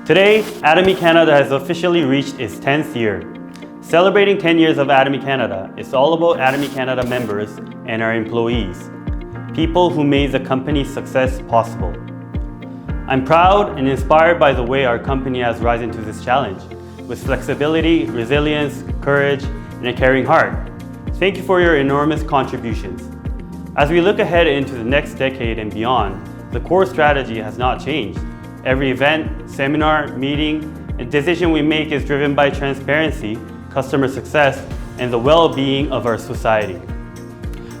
Today, Atomy Canada has officially reached its 10th year. Celebrating 10 years of Atomy Canada is all about Atomy Canada members and our employees, people who made the company's success possible. I'm proud and inspired by the way our company has risen to this challenge, with flexibility, resilience, courage, and a caring heart. Thank you for your enormous contributions. As we look ahead into the next decade and beyond, the core strategy has not changed. Every event, seminar, meeting, and decision we make is driven by transparency, customer success, and the well-being of our society.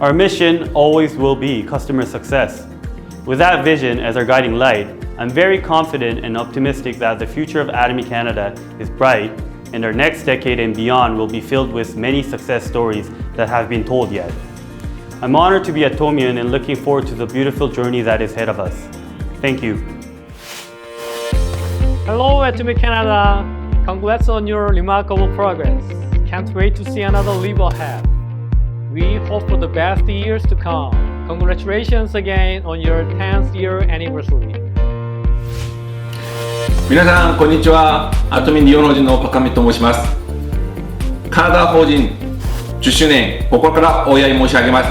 Our mission always will be customer success. With that vision as our guiding light, I'm very confident and optimistic that the future of Atomy Canada is bright, and our next decade and beyond will be filled with many success stories that have been told yet. I'm honored to be Atomian and looking forward to the beautiful journey that is ahead of us. Thank you. Hello, Atomy Canada. Congrats on your remarkable progress. Can't wait to see another leap ahead. We hope for the best years to come. Congratulations again on your 10th year anniversary. 皆さんこんにちは。アトミ利用法人のパカミと申します。カナダ法人10周年心からお祝い申し上げます。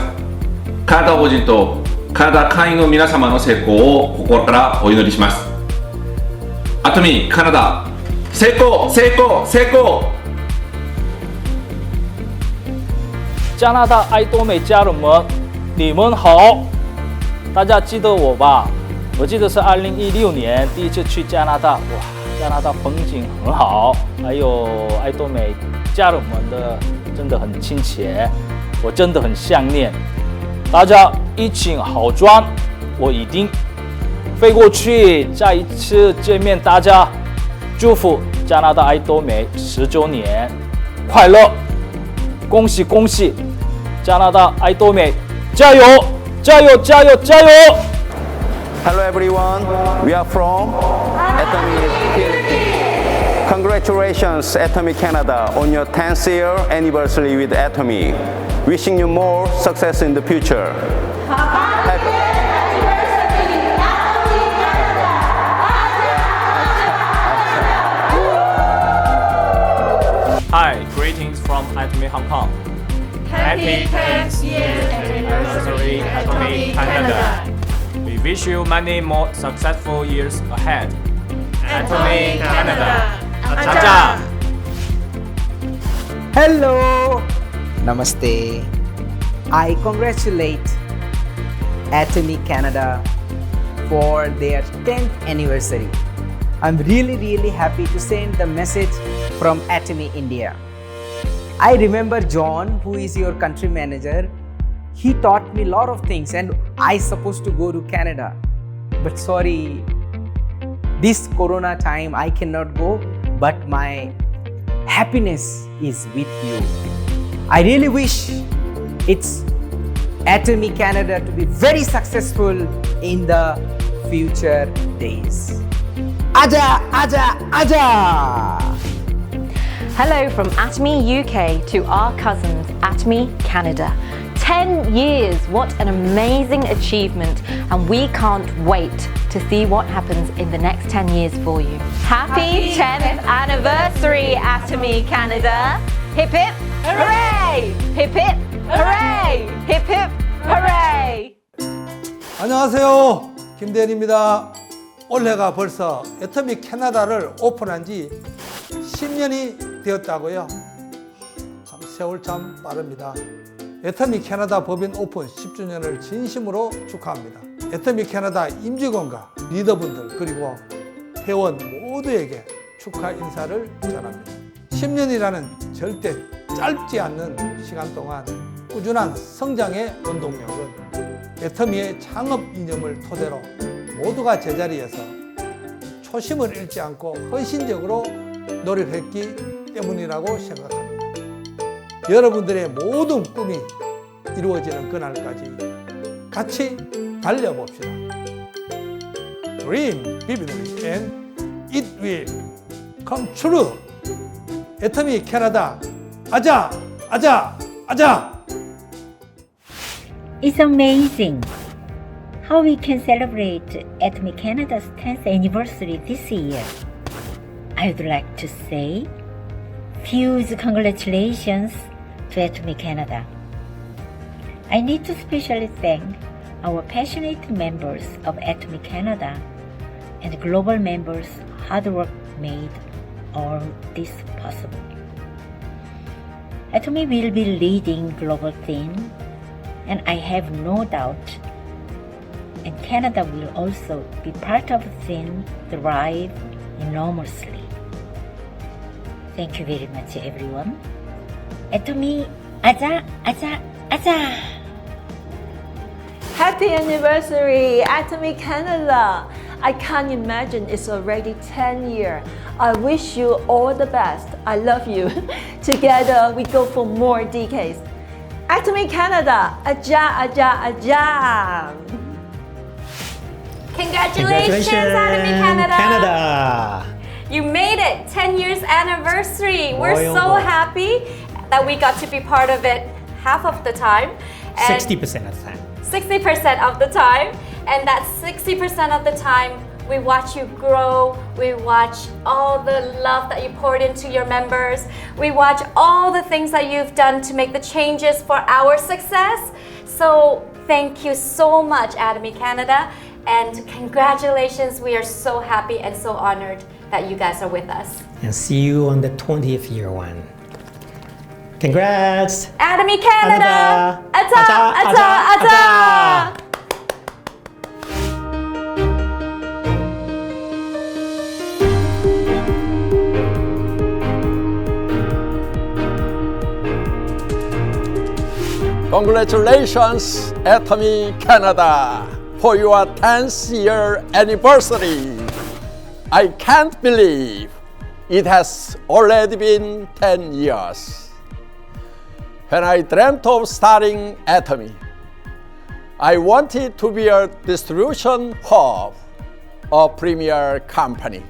カナダ法人とカナダ会員の皆様の成功を心からお祈りします。アトミカナダ成功成功成功！加拿大爱多美家人们，你们好！大家记得我吧？我记得是2016年第一次去加拿大，哇，加拿大风景很好，还有爱多美家人们的真的很亲切，我真的很想念。大家疫情好转，我一定飞过去再一次见面大家，祝福加拿大爱多美10周年快乐，恭喜恭喜！加拿大爱多美，加油加油加油加油！ Hello everyone, we are from Atomy Philippines. Congratulations Atomy Canada on your 10th year anniversary with Atomy. Wishing you more success in the future. Hi, greetings from Atomy Hong Kong. Happy 10th year anniversary, Atomy Canada. We wish you many more successful years ahead. Atomy Canada. Acha! Hello! Namaste. I congratulate Atomy Canada for their 10th anniversary. I'm really happy to send the message from Atomy India. I remember John, who is your country manager. He taught me a lot of things and I supposed to go to Canada. But sorry, this Corona time I cannot go, but my happiness is with you. I really wish it's Atomy Canada to be very successful in the future days. Aja, aja, aja! Hello from Atomy UK to our cousins Atomy Canada. 10 years, what an amazing achievement, and we can't wait to see what happens in the next 10 years for you. Happy 10th anniversary, Atomy Canada! Hip hip hooray! Hip hip hooray! Hip hip hooray! 안녕하세요, 김대현입니다. 올해가 벌써 애터미 캐나다를 오픈한 지 10년이 되었다고요. 참 세월 참 빠릅니다. 애터미 캐나다 법인 오픈 10주년을 진심으로 축하합니다. 애터미 캐나다 임직원과 리더분들 그리고 회원 모두에게 축하 인사를 전합니다. 10년이라는 절대 짧지 않는 시간 동안 꾸준한 성장의 원동력은 애터미의 창업 이념을 토대로 모두가 제자리에서 초심을 잃지 않고 헌신적으로 노력했기 때문이라고 생각합니다. 여러분들의 모든 꿈이 이루어지는 그날까지 같이 달려봅시다. Dream vividly and it will come true. 애터미 캐나다, 아자, 아자, 아자! It's amazing how we can celebrate Atomy Canada's 10th anniversary this year. I would like to say huge congratulations to Atomy Canada. I need to specially thank our passionate members of Atomy Canada and global members' hard work made all this possible. Atomy will be leading global theme, and I have no doubt, and Canada will also be part of theme thrive enormously. Thank you very much, everyone. Atomy, aja, aja, aja! Happy anniversary, Atomy Canada! I can't imagine it's already 10 years. I wish you all the best. I love you. Together we go for more decades. Atomy Canada, aja, aja, aja! Congratulations, Atomy Canada! You made it! 10 years anniversary! We're so happy that we got to be part of it half of the time. 60% of the time. 60% of the time. And that 60% of the time, we watch you grow. We watch all the love that you poured into your members. We watch all the things that you've done to make the changes for our success. So thank you so much, Atomy Canada. And congratulations. We are so happy and so honored that you guys are with us. And see you on the 20th year one. Congrats! Atomy Canada! Aja, aja, aja! Congratulations, Atomy Canada, for your 10th year anniversary. I can't believe it has already been 10 years. When I dreamt of starting Atomy, I wanted to be a distribution hub, a premier company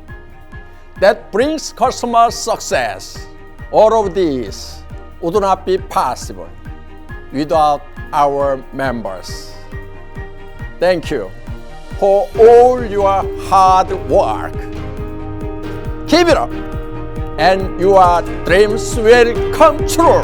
that brings customer success. All of this would not be possible without our members. Thank you for all your hard work. Keep it up, and your dreams will come true.